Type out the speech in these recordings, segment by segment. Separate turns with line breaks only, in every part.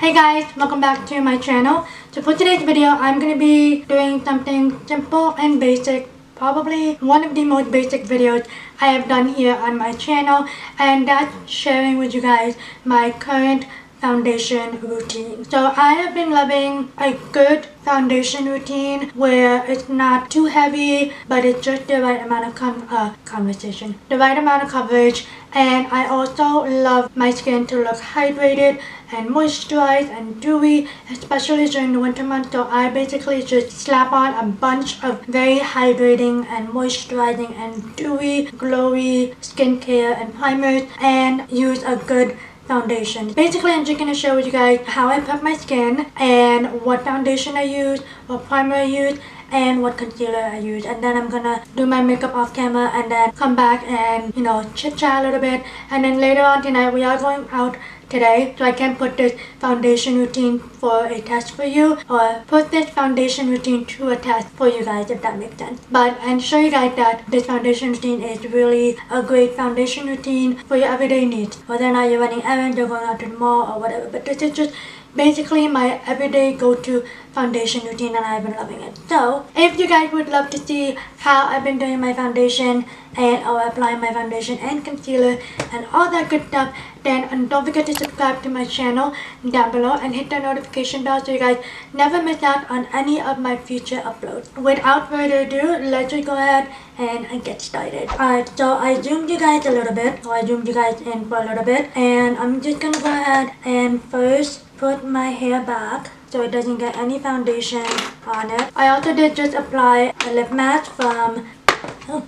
Hey guys, welcome back to my channel. So for today's video, I'm going to be doing something simple and basic. Probably one of the most basic videos I have done here on my channel, and that's sharing with you guys my current foundation routine. So I have been loving a good foundation routine where it's not too heavy, but it's just the right amount of the right amount of coverage. And I also love my skin to look hydrated and moisturized and dewy, especially during the winter months. So I basically just slap on a bunch of very hydrating and moisturizing and dewy, glowy skincare and primers and use a good foundation. Basically, I'm just going to share with you guys how I prep my skin and what foundation I use, what primer I use, and what concealer I use. And then I'm gonna do my makeup off camera and then come back and chit chat a little bit. And then later on tonight we are going out today, so I can put this foundation routine for a test for you, or put this foundation routine to a test for you guys, if that makes sense. But I'm sure you guys that this foundation routine is really a great foundation routine for your everyday needs, whether or not you're running errands or going out to the mall or whatever. But this is just basically my everyday go-to foundation routine, and I've been loving it. So if you guys would love to see how I've been doing my foundation and applying my foundation and concealer and all that good stuff, then don't forget to subscribe to my channel down below and hit the notification bell so you guys never miss out on any of my future uploads. Without further ado, let's just go ahead and get started. Alright, so I zoomed you guys a little bit, or I zoomed you guys in for a little bit, and I'm just gonna go ahead and first put my hair back so it doesn't get any foundation on it. I also did just apply a lip mask from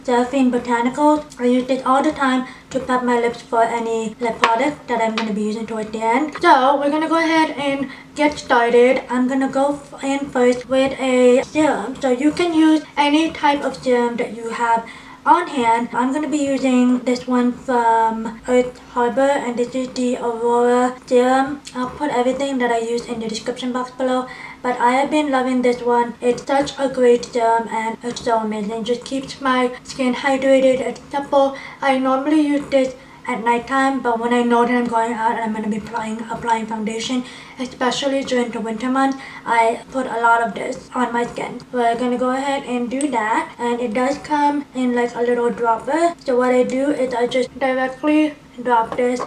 Delphine Botanicals. I use this all the time to prep my lips for any lip product that I'm going to be using towards the end. So we're going to go ahead and get started. I'm going to go in first with a serum. So you can use any type of serum that you have on hand. I'm going to be using this one from Earth Harbor, and this is the Aurora serum. I'll put everything that I use in the description box below, but I have been loving this one. It's such a great serum and it's so amazing. It just keeps my skin hydrated. It's simple. I normally use this at nighttime, but when I know that I'm going out and I'm going to be applying foundation, especially during the winter months, I put a lot of this on my skin. We're going to go ahead and do that, and it does come in like a little dropper. So what I do is I just directly drop this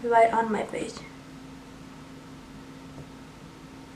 right on my face,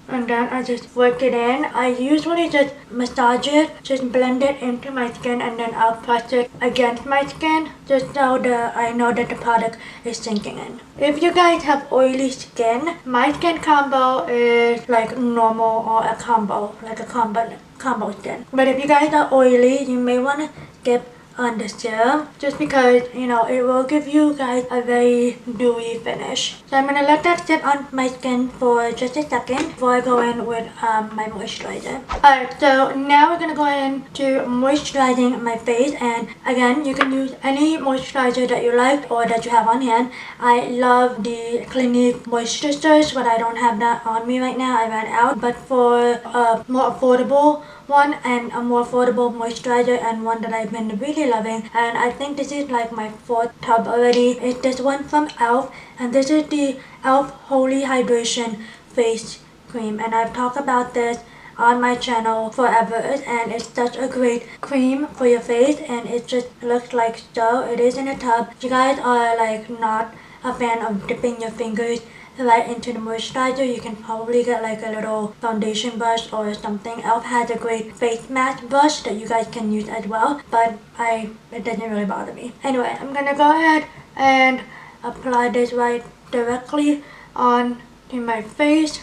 and then I just work it in. I usually just massage it, just blend it into my skin, and then I'll press it against my skin just so that I know that the product is sinking in. If you guys have oily skin, my skin combo is like normal, or a combo, like a combo skin. But if you guys are oily, you may want to skip on the serum, just because it will give you guys a very dewy finish. So I'm gonna let that sit on my skin for just a second before I go in with my moisturizer. Alright, so now we're gonna go into moisturizing my face, and again, you can use any moisturizer that you like or that you have on hand. I love the Clinique Moisture Surge, but I don't have that on me right now. I ran out. But for a more affordable one and a more affordable moisturizer, and one that I've been really loving, and I think this is like my 4th tub already, is this one from e.l.f. and this is the e.l.f. Holy Hydration Face Cream, and I've talked about this on my channel forever, and it's such a great cream for your face, and it just looks like so. It is in a tub. If you guys are like not a fan of dipping your fingers right into the moisturizer, you can probably get like a little foundation brush or something. e.l.f. has a great face mask brush that you guys can use as well, but it doesn't really bother me. Anyway, I'm gonna go ahead and apply this right directly on to my face.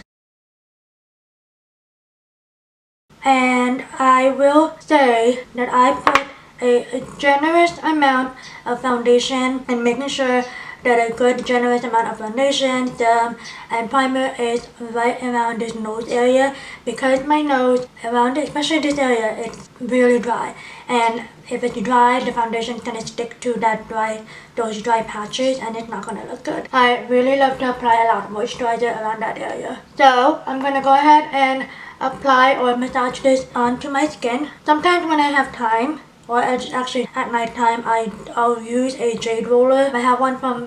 And I will say that I put a generous amount of foundation, and making sure that a good generous amount of foundation, serum, and primer is right around this nose area, because my nose around it, especially this area, it's really dry, and if it's dry, the foundation is gonna stick to those dry patches, and it's not gonna look good. I really love to apply a lot of moisturizer around that area. So I'm gonna go ahead and apply or massage this onto my skin. Sometimes when I have time, or actually at night time, I'll use a jade roller. I have one from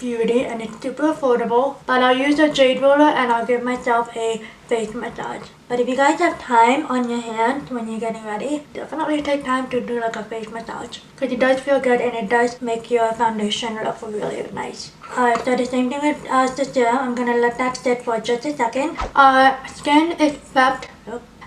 Beauty and it's super affordable. But I'll use a jade roller and I'll give myself a face massage. But if you guys have time on your hands when you're getting ready, definitely take time to do like a face massage. Because it does feel good and it does make your foundation look really nice. Alright, so the same thing with the serum. I'm gonna let that sit for just a second. Our skin is prepped.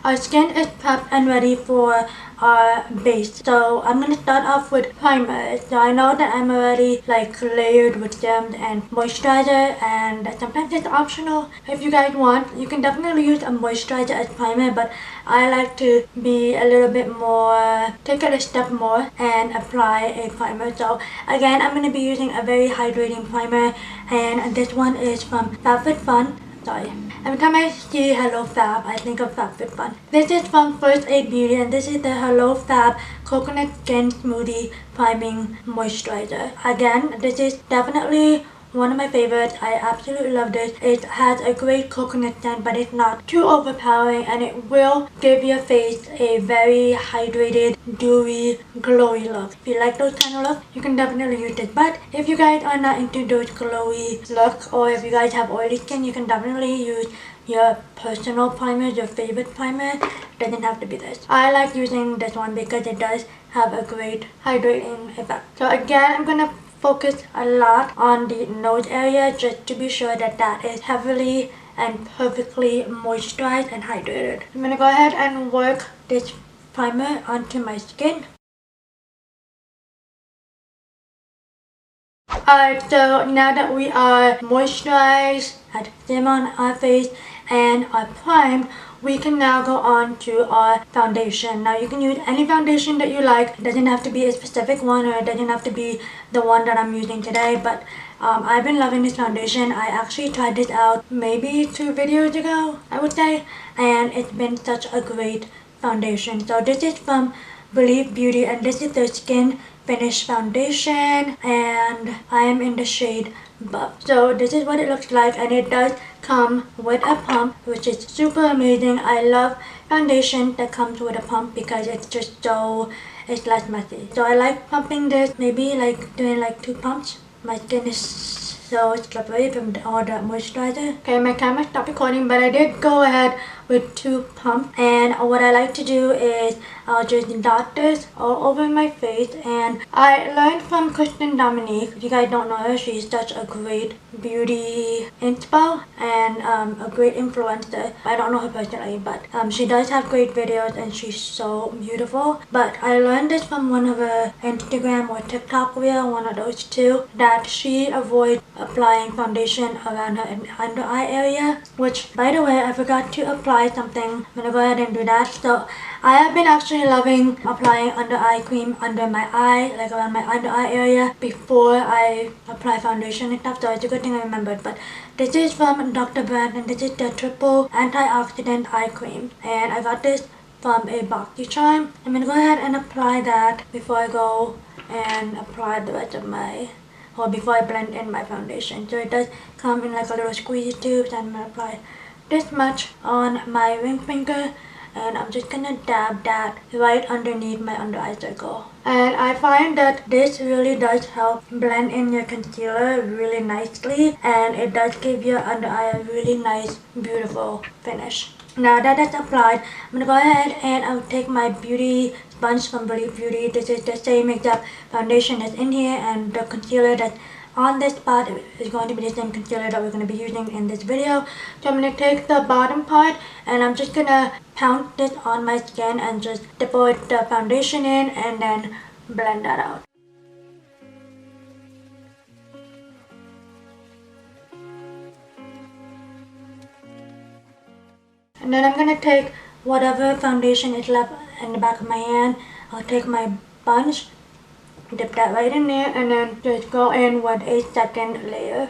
Our skin is prepped and ready for our base. So I'm gonna start off with primer. So I know that I'm already like layered with serums and moisturizer, and sometimes it's optional. If you guys want, you can definitely use a moisturizer as primer, but I like to be a little bit more, take it a step more and apply a primer. So again, I'm gonna be using a very hydrating primer, and this one is from FabFitFun. Sorry. Every time I see Hello Fab, I think of FabFitFun. This is from First Aid Beauty, and this is the Hello Fab Coconut Skin Smoothie Priming Moisturizer. Again, this is definitely one of my favorites. I absolutely love this. It has a great coconut scent, but it's not too overpowering, and it will give your face a very hydrated, dewy, glowy look. If you like those kind of looks, you can definitely use this. But if you guys are not into those glowy looks, or if you guys have oily skin, you can definitely use your personal primer, your favorite primer. It doesn't have to be this. I like using this one because it does have a great hydrating effect. So again, I'm gonna focus a lot on the nose area just to be sure that that is heavily and perfectly moisturized and hydrated. I'm gonna go ahead and work this primer onto my skin. Alright, so now that we are moisturized, had serum on our face, and are primed, we can now go on to our foundation. Now you can use any foundation that you like. It doesn't have to be a specific one, or it doesn't have to be the one that I'm using today, but I've been loving this foundation. I actually tried this out maybe 2 videos ago, I would say, and it's been such a great foundation. So this is from Believe Beauty, and this is their Skin Finish Foundation, and I am in the shade Buff. So this is what it looks like, and it does come with a pump, which is super amazing. I love foundation that comes with a pump because it's just so, it's less messy. So I like pumping this, maybe like doing like 2 pumps. My skin is so slippery from all the moisturizer. Okay, my camera stopped recording, but I did go ahead with 2 pumps, and what I like to do is I'll just dot this all over my face. And I learned from Kristen Dominique. If you guys don't know her, she's such a great beauty inspo and a great influencer. I don't know her personally, but she does have great videos and she's so beautiful. But I learned this from one of her Instagram or TikTok reel, one of those two, that she avoids applying foundation around her under eye area, which, by the way, I forgot to apply something. I'm gonna go ahead and do that. So I have been actually loving applying under eye cream under my eye, like around my under eye area, before I apply foundation and stuff. So it's a good thing I remembered. But this is from Dr. Brand, and this is the triple antioxidant eye cream, and I got this from a BOXYCHARM. I'm gonna go ahead and apply that before I go and apply the rest of my, or before I blend in my foundation. So it does come in like a little squeeze tube, and I'm gonna apply this much on my ring finger, and I'm just gonna dab that right underneath my under eye circle. And I find that this really does help blend in your concealer really nicely, and it does give your under eye a really nice, beautiful finish. Now that that's applied, I'm gonna go ahead and I'll take my beauty sponge from Believe Beauty. This is the same exact foundation that's in here, and the concealer that's on this part is going to be the same concealer that we're going to be using in this video. So I'm going to take the bottom part, and I'm just going to pound this on my skin and just deposit the foundation in, and then blend that out. And then I'm going to take whatever foundation is left in the back of my hand. I'll take my sponge, dip that right in there, and then just go in with a second layer.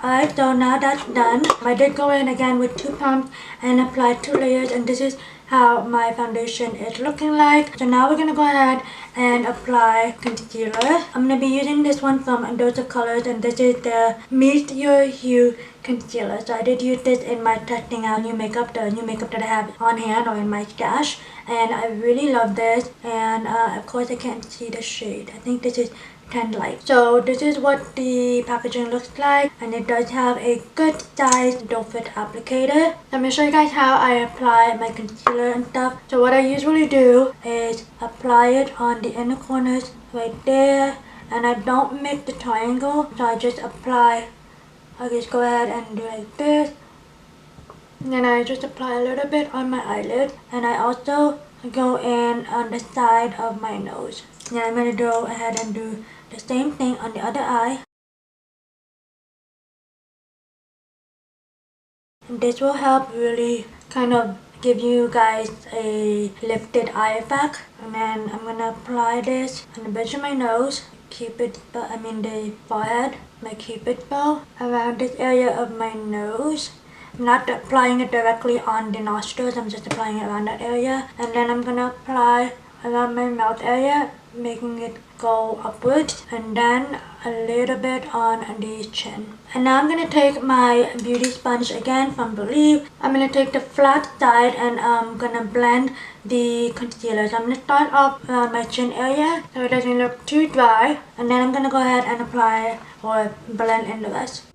Alright, so now that's done. I did go in again with 2 pumps and apply 2 layers, and this is how my foundation is looking like. So now we're gonna go ahead and apply concealer. I'm gonna be using this one from Dose of Colors, and this is the Meet Your Hue concealer. So I did use this in my testing out new makeup, the new makeup that I have on hand or in my stash, and I really love this. And of course I can't see the shade. I think this is 10 light. So this is what the packaging looks like, and it does have a good size doe foot applicator. Let me show you guys how I apply my concealer and stuff. So what I usually do is apply it on the inner corners right there, and I don't make the triangle, so I just apply. I just go ahead and do like this, and then I just apply a little bit on my eyelid, and I also go in on the side of my nose. Now I'm going to go ahead and do the same thing on the other eye. And this will help really kind of give you guys a lifted eye effect. And then I'm going to apply this on the bridge of my nose, the forehead, my cupid bow, around this area of my nose. I'm not applying it directly on the nostrils, I'm just applying it around that area. And then I'm going to apply around my mouth area, making it go upwards, and then a little bit on the chin. And now I'm going to take my beauty sponge again from Believe. I'm going to take the flat side and I'm going to blend the concealer. So I'm going to start off around my chin area so it doesn't look too dry, and then I'm going to go ahead and apply or blend in the rest.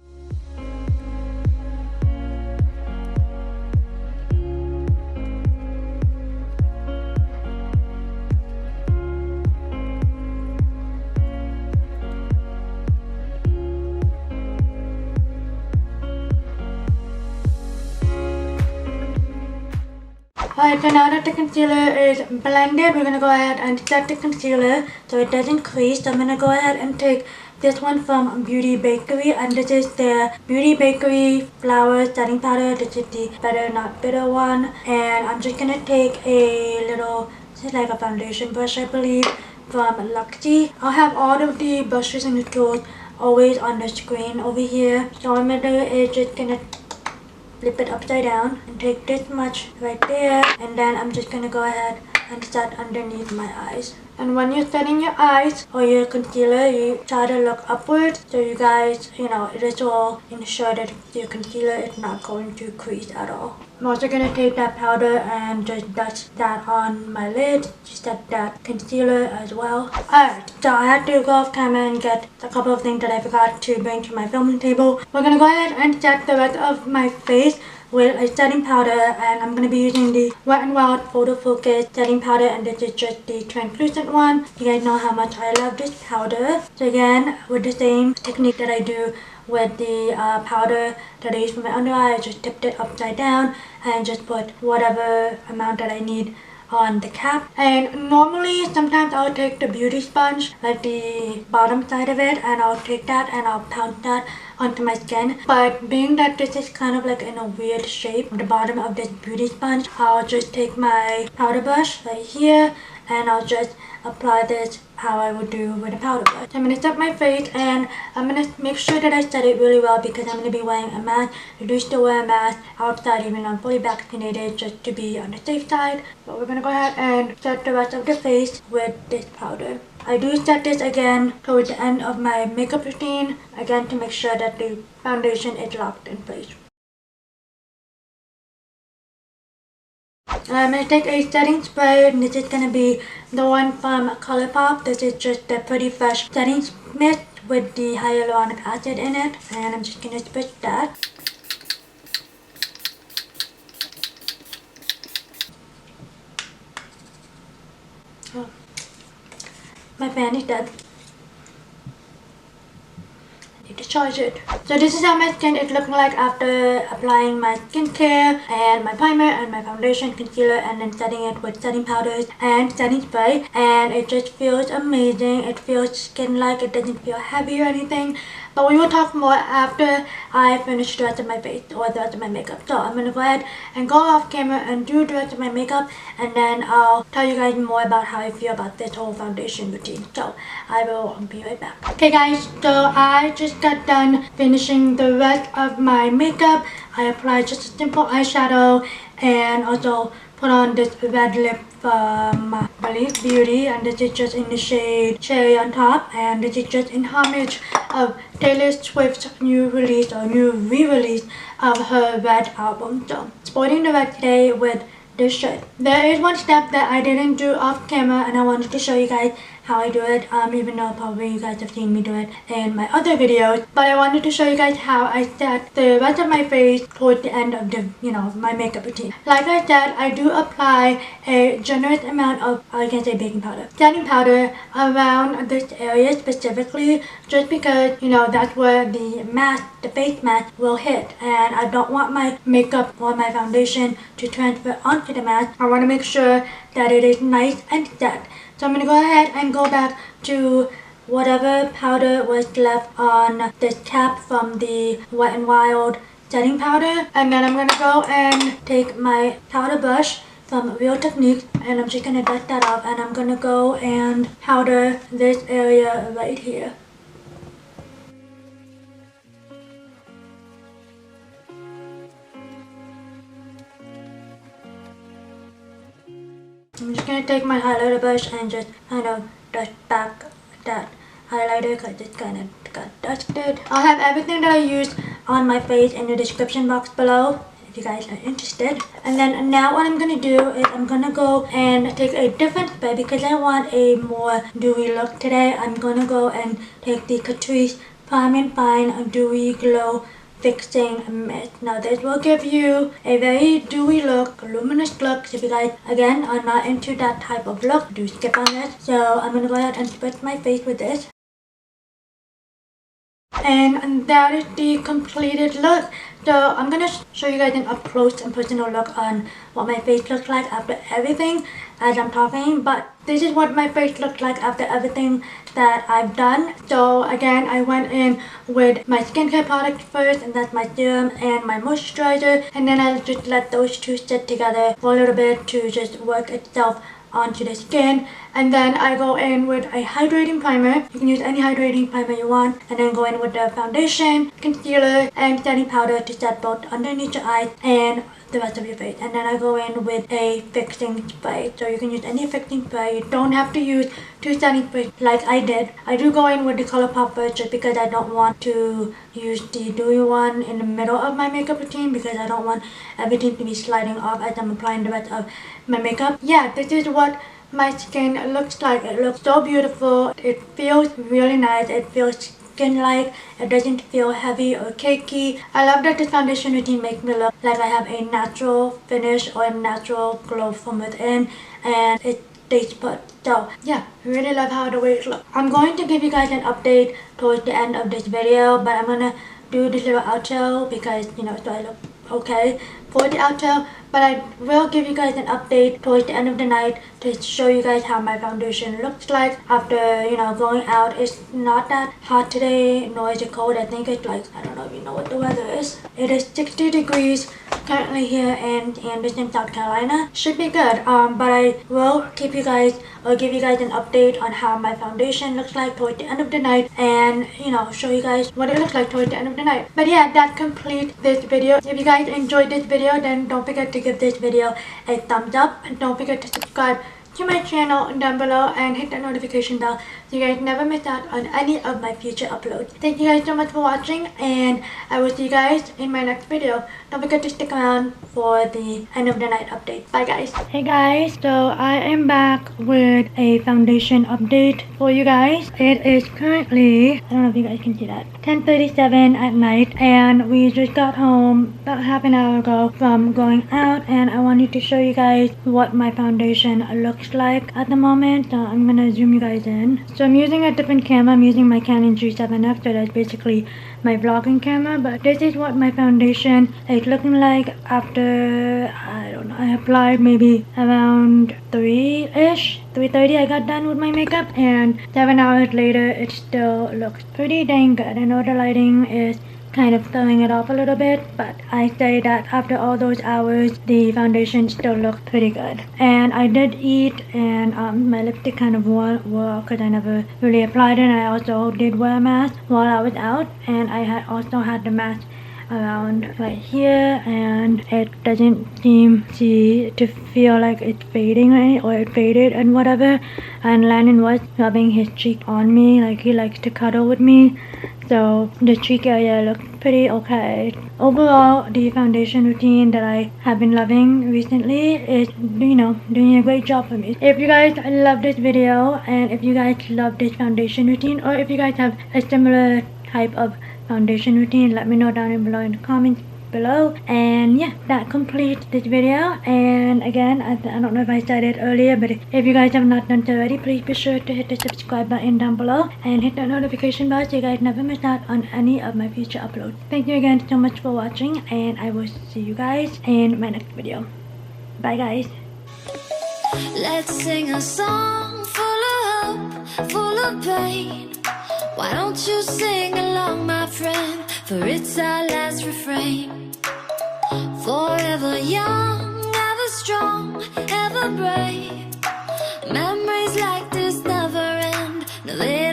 Alright, so now that the concealer is blended, we're going to go ahead and set the concealer so it doesn't crease. So I'm going to go ahead and take this one from Beauty Bakery, and this is the Beauty Bakery Flower Setting Powder. This is the Better Not Bitter one, and I'm just going to take a little, this is like a foundation brush I believe, from Luxie. I'll have all of the brushes and the tools always on the screen over here. So what I'm going to do is just going to flip it upside down and take this much right there, and then I'm just gonna go ahead and set underneath my eyes. And when you're setting your eyes or your concealer, you try to look upwards so you guys, this will ensure that your concealer is not going to crease at all. I'm also gonna take that powder and just dust that on my lid to set that concealer as well. Alright, so I had to go off camera and get a couple of things that I forgot to bring to my filming table. We're gonna go ahead and set the rest of my face with a setting powder, and I'm going to be using the Wet n Wild Photo Focus setting powder, and this is just the translucent one. You guys know how much I love this powder. So again, with the same technique that I do with the powder that I use for my under eye, I just tipped it upside down and just put whatever amount that I need on the cap. And normally sometimes I'll take the beauty sponge, like the bottom side of it, and I'll take that and I'll pound that onto my skin. But being that this is kind of like in a weird shape, the bottom of this beauty sponge, I'll just take my powder brush right here and I'll just apply this how I would do with a powder brush. So I'm going to set my face, and I'm going to make sure that I set it really well because I'm going to be wearing a mask. I do still wear a mask outside even though I'm fully vaccinated, just to be on the safe side. But we're going to go ahead and set the rest of the face with this powder. I do set this again towards the end of my makeup routine, again to make sure that the foundation is locked in place. I'm going to take a setting spray, and this is going to be the one from ColourPop. This is just the Pretty Fresh setting mist with the hyaluronic acid in it, and I'm just going to spritz that. Oh. My fan is dead. I need to charge it. So this is how my skin is looking like after applying my skincare and my primer and my foundation, concealer, and then setting it with setting powders and setting spray. And it just feels amazing. It feels skin-like. It doesn't feel heavy or anything. But we will talk more after I finish the rest of my face or the rest of my makeup. So I'm going to go ahead and go off camera and do the rest of my makeup, and then I'll tell you guys more about how I feel about this whole foundation routine. So I will be right back. Okay guys, so I just got done finishing the rest of my makeup. I applied just a simple eyeshadow and also put on this red lip from Believe Beauty, and this is just in the shade Cherry on top, and this is just in homage of Taylor Swift's new release or new re-release of her Red album. So sporting the red today with this shirt. There is one step that I didn't do off camera, and I wanted to show you guys how I do it, even though probably you guys have seen me do it in my other videos. But I wanted to show you guys how I set the rest of my face towards the end of the, my makeup routine. Like I said, I do apply a generous amount of, I can say baking powder, setting powder around this area specifically, just because, that's where the mask, the face mask will hit, and I don't want my makeup or my foundation to transfer onto the mask. I want to make sure that it is nice and set. So I'm going to go ahead and go back to whatever powder was left on this cap from the Wet n Wild setting powder. And then I'm going to go and take my powder brush from Real Techniques, and I'm just going to dust that off, and I'm going to go and powder this area right here. I'm just going to take my highlighter brush and just kind of dust back that highlighter because it's kind of got dusted. I'll have everything that I used on my face in the description box below if you guys are interested. And then now what I'm going to do is I'm going to go and take a different spray because I want a more dewy look today. I'm going to go and take the Catrice Prime and Fine Dewy Glow Fixing Mist. Now this will give you a very dewy look, luminous look. So if you guys again are not into that type of look, do skip on this. So I'm gonna go ahead and spritz my face with this. And that is the completed look. So I'm gonna show you guys an up close and personal look on what my face looks like after everything as I'm talking, but this is what my face looks like after everything that I've done. So again, I went in with my skincare products first, and that's my serum and my moisturizer, and then I just let those two sit together for a little bit to just work itself onto the skin. And then I go in with a hydrating primer. You can use any hydrating primer you want, and then go in with the foundation, concealer, and setting powder to set both underneath your eyes and the rest of your face. And then I go in with a fixing spray. So you can use any fixing spray. You don't have to use two setting sprays like I did. I do go in with the ColourPop first just because I don't want to use the dewy one in the middle of my makeup routine, because I don't want everything to be sliding off as I'm applying the rest of my makeup. Yeah, this is what my skin looks like. It looks so beautiful. It feels really nice. It feels skin-like. It doesn't feel heavy or cakey. I love that this foundation routine makes me look like I have a natural finish or a natural glow from within, and it stays put. So yeah, I really love how the way it looks. I'm going to give you guys an update towards the end of this video, but I'm gonna do this little outro because so I look okay for the outro. But I will give you guys an update towards the end of the night to show you guys how my foundation looks like after, going out. It's not that hot today, nor is it cold. I think it's like, I don't know if you know what the weather is. It is 60 degrees currently here in Anderson, South Carolina. Should be good. But I will keep you guys, or give you guys an update on how my foundation looks like towards the end of the night, and show you guys what it looks like towards the end of the night. But yeah, that completes this video. If you guys enjoyed this video, then don't forget to give this video a thumbs up, and don't forget to subscribe to my channel down below and hit the notification bell so you guys never miss out on any of my future uploads. Thank you guys so much for watching, and I will see you guys in my next video. Don't forget to stick around for the end of the night update. Bye guys. Hey guys, so I am back with a foundation update for you guys. It is currently, I don't know if you guys can see that, 10:37 at night, and we just got home about half an hour ago from going out, and I wanted to show you guys what my foundation looks like at the moment. So I'm gonna zoom you guys in. So I'm using a different camera. I'm using my Canon G7F, so that's basically my vlogging camera, but this is what my foundation is looking like after, I don't know, I applied maybe around 3:30 I got done with my makeup, and 7 hours later it still looks pretty dang good. I know the lighting is kind of throwing it off a little bit, but I say that after all those hours the foundation still looks pretty good. And I did eat, and my lipstick kind of wore because I never really applied it, and I also did wear a mask while I was out, and I also had the mask around right here, and it doesn't seem to feel like it's fading or it faded and whatever. And Landon was rubbing his cheek on me, like he likes to cuddle with me, so the cheek area looks pretty okay. Overall, the foundation routine that I have been loving recently is, doing a great job for me. If you guys love this video, and if you guys love this foundation routine, or if you guys have a similar type of foundation routine, let me know down below in the comments below. And yeah, that completes this video. And again, I don't know if I said it earlier, but if you guys have not done so already, please be sure to hit the subscribe button down below and hit that notification bell so you guys never miss out on any of my future uploads. Thank you again so much for watching, and I will see you guys in my next video. Bye guys.
Let's sing a song full of hope, full of pain. Why don't you sing along, my friend, for it's our last refrain. Forever young, ever strong, ever brave. Memories like this never end. No, they